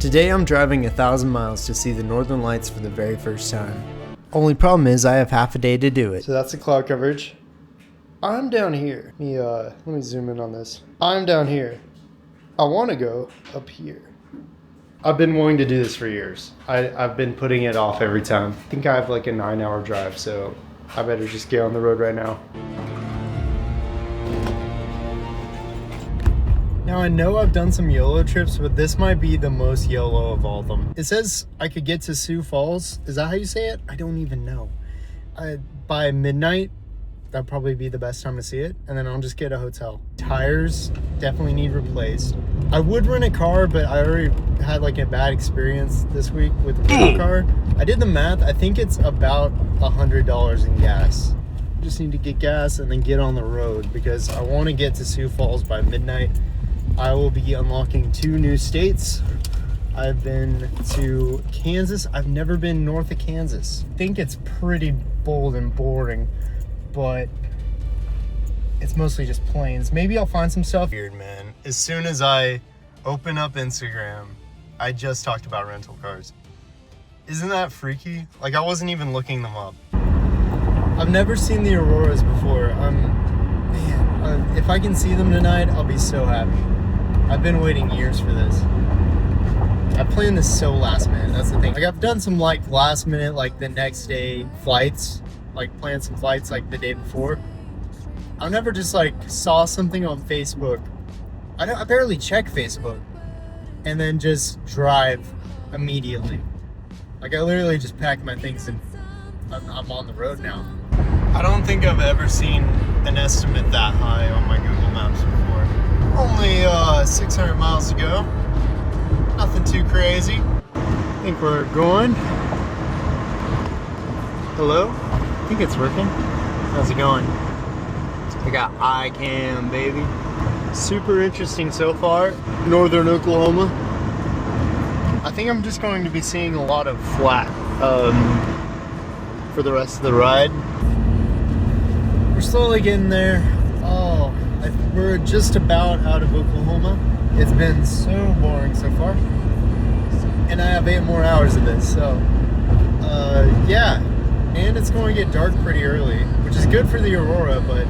Today I'm driving 1,000 miles to see the northern lights for the very first time. Only problem is I have half a day to do it. So that's the cloud coverage. I'm down here. Let me zoom in on this. I'm down here. I want to go up here. I've been wanting to do this for years. I've been putting it off every time. I think I have like a 9-hour drive, so I better just get on the road right now. Now I know I've done some YOLO trips, but this might be the most YOLO of all of them. It says I could get to Sioux Falls. Is that how you say it? I don't even know. By midnight, that'd probably be the best time to see it. And then I'll just get a hotel. Tires definitely need replaced. I would rent a car, but I already had like a bad experience this week with a rental car. I did the math. I think it's about $100 in gas. Just need to get gas and then get on the road because I want to get to Sioux Falls by midnight. I will be unlocking 2 new states. I've been to Kansas. I've never been north of Kansas. I think it's pretty bold and boring, but it's mostly just plains. Maybe I'll find some stuff. Weird, man. As soon as I open up Instagram, I just talked about rental cars. Isn't that freaky? Like, I wasn't even looking them up. I've never seen the auroras before. If I can see them tonight, I'll be so happy. I've been waiting years for this. I planned this so last minute, that's the thing. Like, I've done some like last minute, like the next day flights, like planned some flights like the day before. I never just like saw something on Facebook. I barely check Facebook and then just drive immediately. Like, I literally just packed my things and I'm on the road now. I don't think I've ever seen an estimate that high on my Google Maps before. Only 600 miles to go. Nothing too crazy. I think we're going. Hello? I think it's working. How's it going? I got iCam, baby. Super interesting so far. Northern Oklahoma. I think I'm just going to be seeing a lot of flat for the rest of the ride. We're slowly getting there. Oh, we're just about out of Oklahoma. It's been so boring so far. And I have 8 more hours of this, so yeah. And it's going to get dark pretty early, which is good for the aurora, but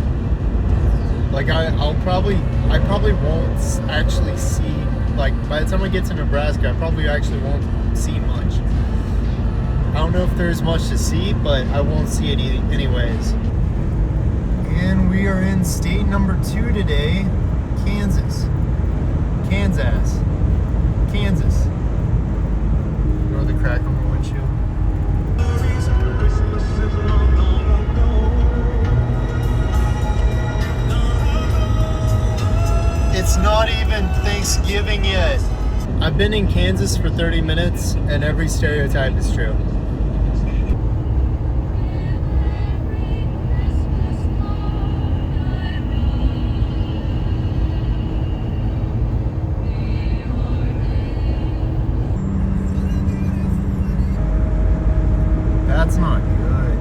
like I probably won't actually see, like by the time I get to Nebraska, I probably actually won't see much. I don't know if there's much to see, but I won't see it anyways. And we are in state number 2 today, Kansas. Kansas. Ignore the crack on the windshield. It's not even Thanksgiving yet. I've been in Kansas for 30 minutes and every stereotype is true. That's not good.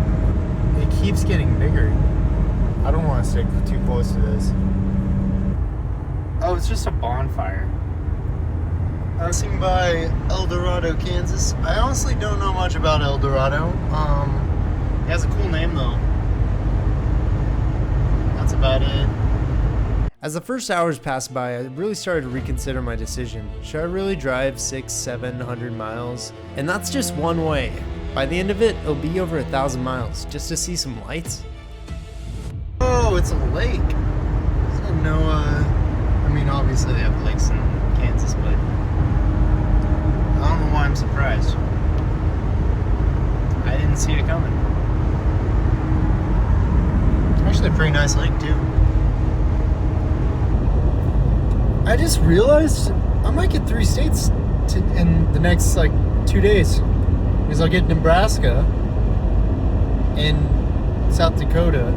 It keeps getting bigger. I don't want to stick too close to this. Oh, it's just a bonfire. Passing by El Dorado, Kansas. I honestly don't know much about El Dorado. It has a cool name though. That's about it. As the first hours passed by, I really started to reconsider my decision. Should I really drive 600-700 miles? And that's just one way. By the end of it, it'll be over 1,000 miles just to see some lights. Oh, it's a lake. I didn't know, I mean, obviously they have lakes in Kansas, but I don't know why I'm surprised. I didn't see it coming. Actually a pretty nice lake too. I just realized I might get 3 states in the next like 2 days. Because I'll get Nebraska and South Dakota.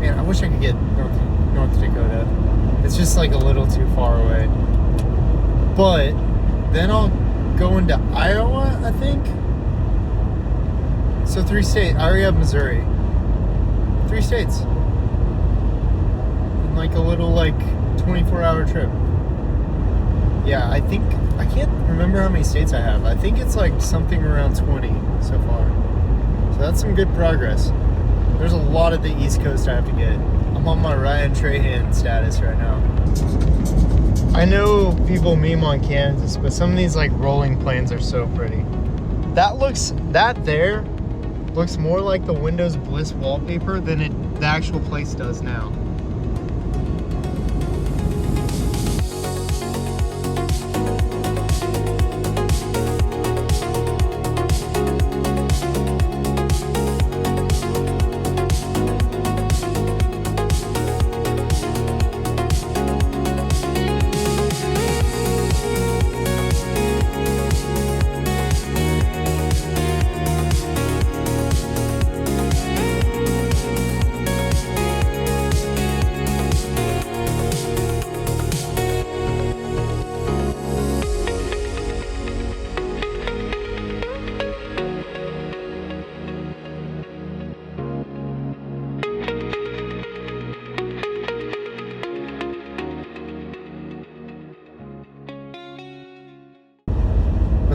Man, I wish I could get North Dakota. It's just like a little too far away. But then I'll go into Iowa, I think. So 3 states. I already have Missouri. 3 states. In like a little like 24-hour trip. Yeah, I think I can't remember how many states I have. I think it's like something around 20 so far. So that's some good progress. There's a lot of the East Coast I have to get. I'm on my Ryan Trahan status right now. I know people meme on Kansas, but some of these like rolling plains are so pretty. That there looks more like the Windows Bliss wallpaper than the actual place does now.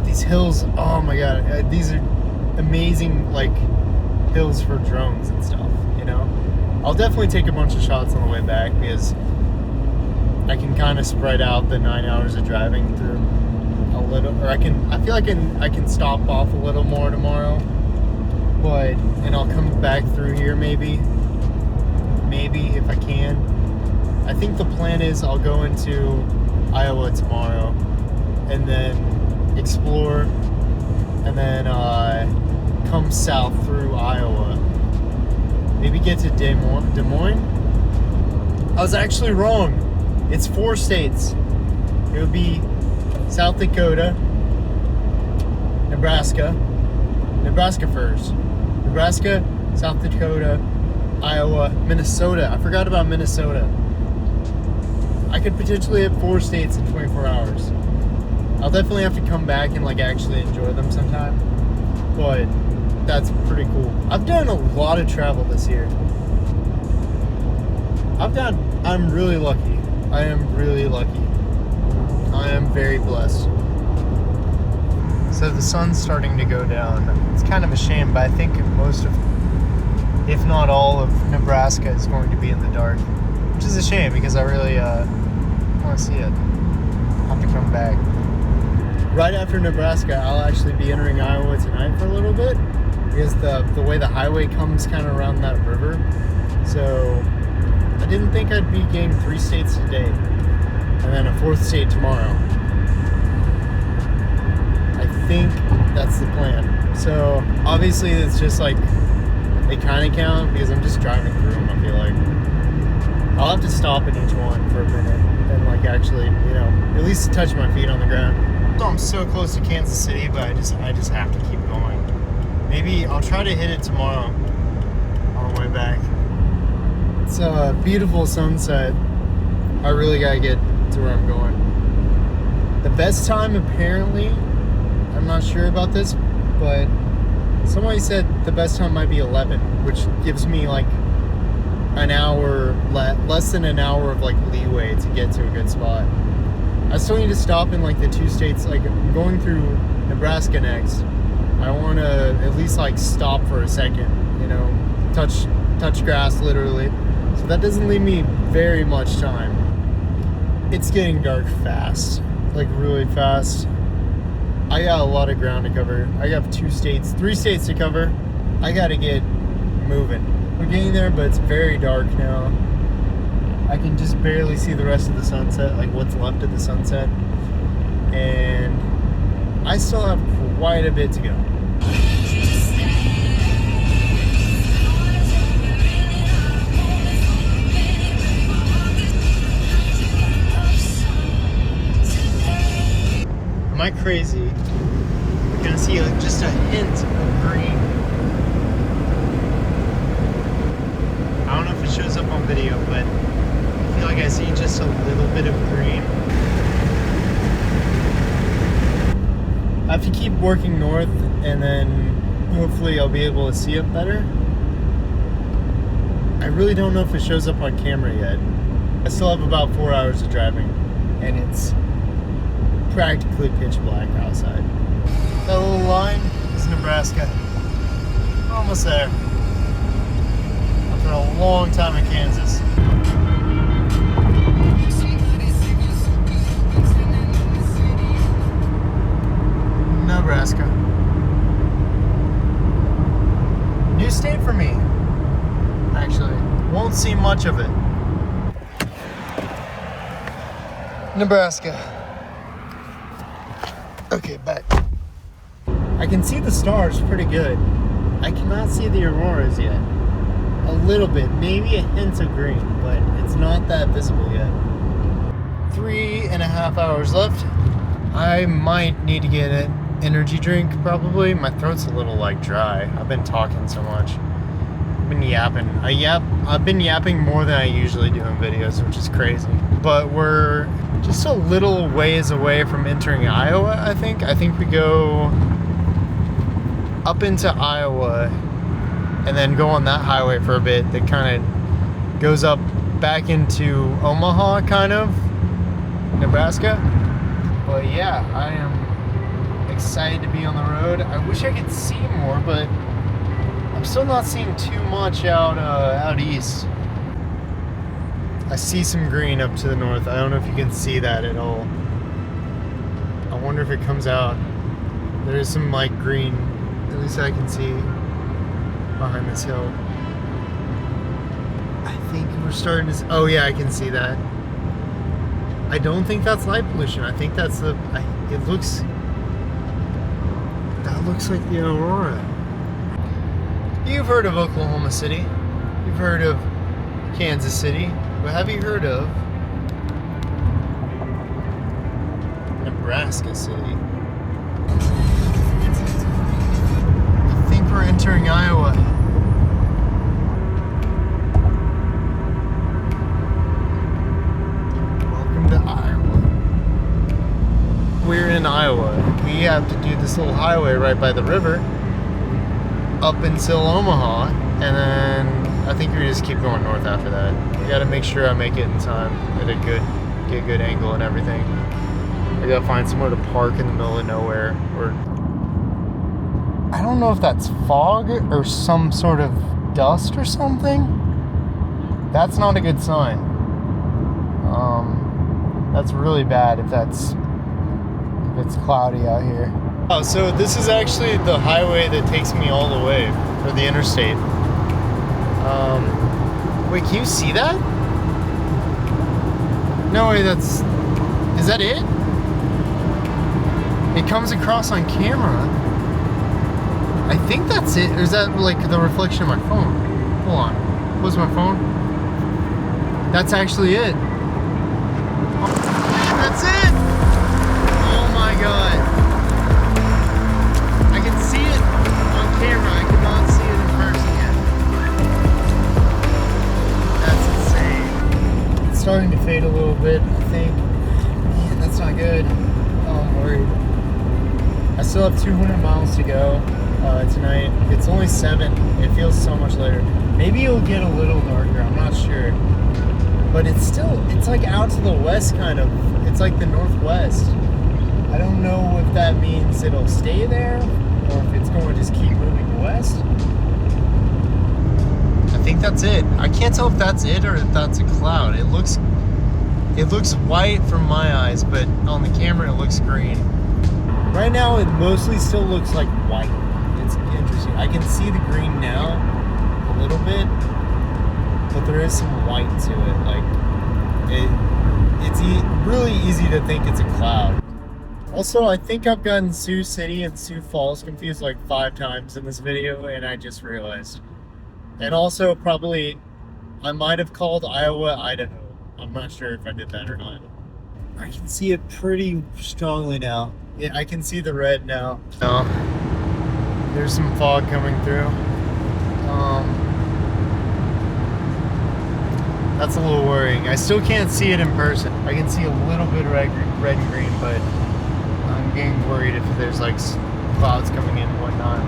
These hills, oh my god, these are amazing like hills for drones and stuff, you know. I'll definitely take a bunch of shots on the way back because I can kind of spread out the 9 hours of driving through a little, or I feel like I can stop off a little more tomorrow, and I'll come back through here maybe if I can. I think the plan is I'll go into Iowa tomorrow and then explore, and then come south through Iowa. Maybe get to Des Moines. I was actually wrong. It's 4 states. It would be South Dakota, Nebraska first. Nebraska, South Dakota, Iowa, Minnesota. I forgot about Minnesota. I could potentially have 4 states in 24 hours. I'll definitely have to come back and like actually enjoy them sometime, but that's pretty cool. I've done a lot of travel this year. I'm really lucky. I am really lucky. I am very blessed. So the sun's starting to go down. It's kind of a shame, but I think most of, if not all of Nebraska is going to be in the dark, which is a shame because I really want to see it. I'll have to come back. Right after Nebraska, I'll actually be entering Iowa tonight for a little bit because the way the highway comes kind of around that river. So I didn't think I'd be getting 3 states today and then a 4th state tomorrow. I think that's the plan. So obviously it's just like they kind of count because I'm just driving through them, I feel like. I'll have to stop in each one for a minute and like actually, you know, at least touch my feet on the ground. I'm so close to Kansas City, but I just have to keep going. Maybe I'll try to hit it tomorrow on the way back. It's a beautiful sunset. I really gotta get to where I'm going. The best time apparently, I'm not sure about this, but somebody said the best time might be 11, which gives me like an hour, less than an hour of like leeway to get to a good spot. I still need to stop in like the 2 states, like I'm going through Nebraska next. I want to at least like stop for a second, you know, touch grass literally. So that doesn't leave me very much time. It's getting dark fast, like really fast. I got a lot of ground to cover. I got 3 states to cover. I got to get moving. We're getting there, but it's very dark now. I can just barely see the rest of the sunset, like what's left of the sunset. And I still have quite a bit to go. Am I crazy? We're gonna see just a hint of green. I don't know if it shows up on video, but I feel like I see just a little bit of green. I have to keep working north and then hopefully I'll be able to see it better. I really don't know if it shows up on camera yet. I still have about 4 hours of driving and it's practically pitch black outside. That little line is Nebraska. We're almost there. After a long time in Kansas. Nebraska. New state for me, actually. Won't see much of it. Nebraska. Okay, back. I can see the stars pretty good. I cannot see the auroras yet. A little bit, maybe a hint of green, but it's not that visible yet. 3.5 hours left. I might need to get an energy drink, probably. My throat's a little dry. I've been talking so much. I've been yapping. I've been yapping more than I usually do in videos, which is crazy. But we're just a little ways away from entering Iowa, I think. I think we go up into Iowa and then go on that highway for a bit that kind of goes up back into Omaha, kind of, Nebraska. But yeah, I am excited to be on the road. I wish I could see more, but I'm still not seeing too much out east. I see some green up to the north. I don't know if you can see that at all. I wonder if it comes out. There is some green, at least I can see, behind this hill. I think we're starting to, oh yeah, I can see that. I don't think that's light pollution. I think that's that looks like the aurora. You've heard of Oklahoma City. You've heard of Kansas City. But have you heard of Nebraska City? I think we're entering Iowa. Welcome to Iowa. We're in Iowa. We have to do this little highway right by the river up until Omaha, and then I think we just keep going north after that. I gotta make sure I make it in time at get a good angle and everything. I gotta find somewhere to park in the middle of nowhere, or I don't know if that's fog or some sort of dust or something. That's not a good sign. That's really bad if it's cloudy out here. Oh, so this is actually the highway that takes me all the way for the interstate. Wait, can you see that? No way, is that it? It comes across on camera. I think that's it. Or is that the reflection of my phone? Hold on. What's my phone? That's actually it. That's it! Oh my god. I can see it on camera. I cannot see it in person yet. That's insane. It's starting to fade a little bit, I think. Man, that's not good. Oh, I'm worried. I still have 200 miles to go tonight. It's only 7. It feels so much later. Maybe it'll get a little darker. I'm not sure. But it's out to the west, kind of. It's like the northwest. I don't know if that means it'll stay there or if it's going to just keep moving west. I think that's it. I can't tell if that's it or if that's a cloud. It looks white from my eyes, but on the camera it looks green. Right now it mostly still looks like white. It's interesting. I can see the green now a little bit, but there is some white to it. It's really easy to think it's a cloud. Also, I think I've gotten Sioux City and Sioux Falls confused 5 times in this video, and I just realized. And also, probably, I might have called Iowa, Idaho. I'm not sure if I did that or not. I can see it pretty strongly now. Yeah, I can see the red now. No, there's some fog coming through. That's a little worrying. I still can't see it in person. I can see a little bit of red and green, but I'm getting worried if there's clouds coming in and whatnot.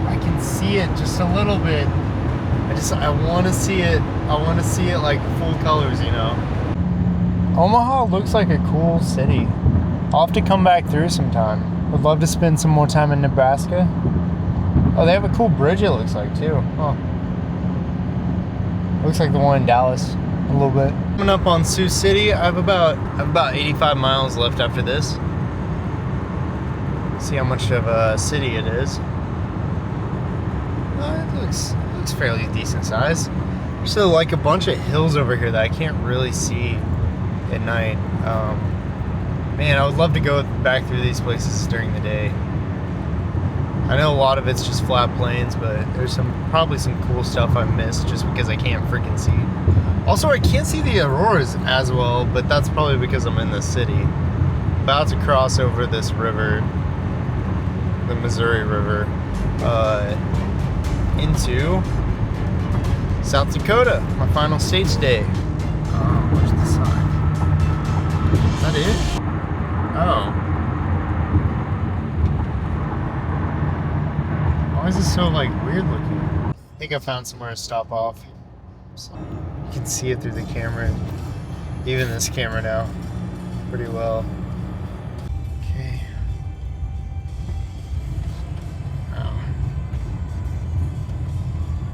I can see it just a little bit. I want to see it. I want to see it full colors, you know. Omaha looks like a cool city. I'll have to come back through sometime. Would love to spend some more time in Nebraska. Oh, they have a cool bridge, it looks like, too. Huh. Looks like the one in Dallas a little bit. Coming up on Sioux City, I have about 85 miles left after this. See how much of a city it is. It looks fairly decent size. There's still like a bunch of hills over here that I can't really see at night. Man, I would love to go back through these places during the day. I know a lot of it's just flat plains, but there's probably some cool stuff I missed just because I can't freaking see. Also, I can't see the auroras as well, but that's probably because I'm in the city. About to cross over this river, the Missouri River, into South Dakota, my final stage day. Where's the sign? Is that it? Oh. Why is this so like weird looking? I think I found somewhere to stop off. So you can see it through the camera, even this camera now, pretty well. Okay.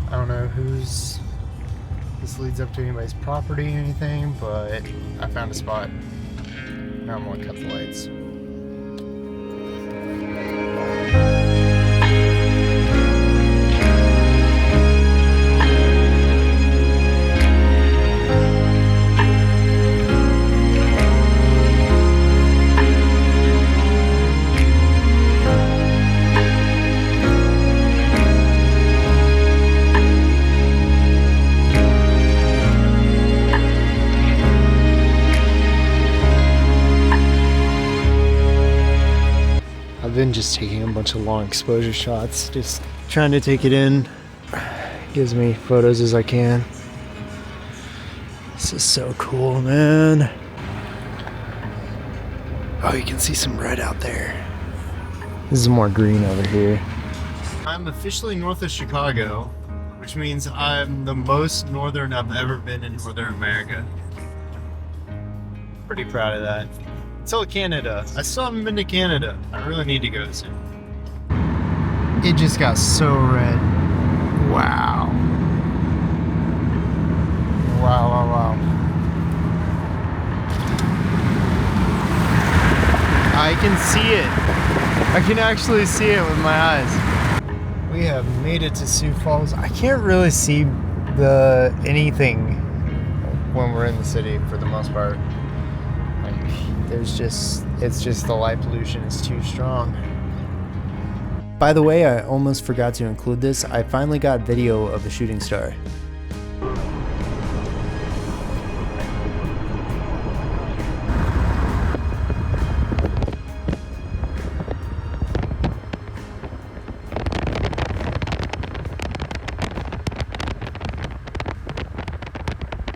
I don't know who's this leads up to anybody's property or anything, but I found a spot. Now I'm gonna cut the lights. I've been just taking a bunch of long exposure shots, just trying to take it in. Gives me photos as I can. This is so cool, man. Oh, you can see some red out there. This is more green over here. I'm officially north of Chicago, which means I'm the most northern I've ever been in Northern America. Pretty proud of that. Until Canada. I still haven't been to Canada. I really need to go soon. It just got so red. Wow. Wow, wow, wow. I can see it. I can actually see it with my eyes. We have made it to Sioux Falls. I can't really see anything when we're in the city for the most part. It's just the light pollution is too strong. By the way, I almost forgot to include this. I finally got video of a shooting star.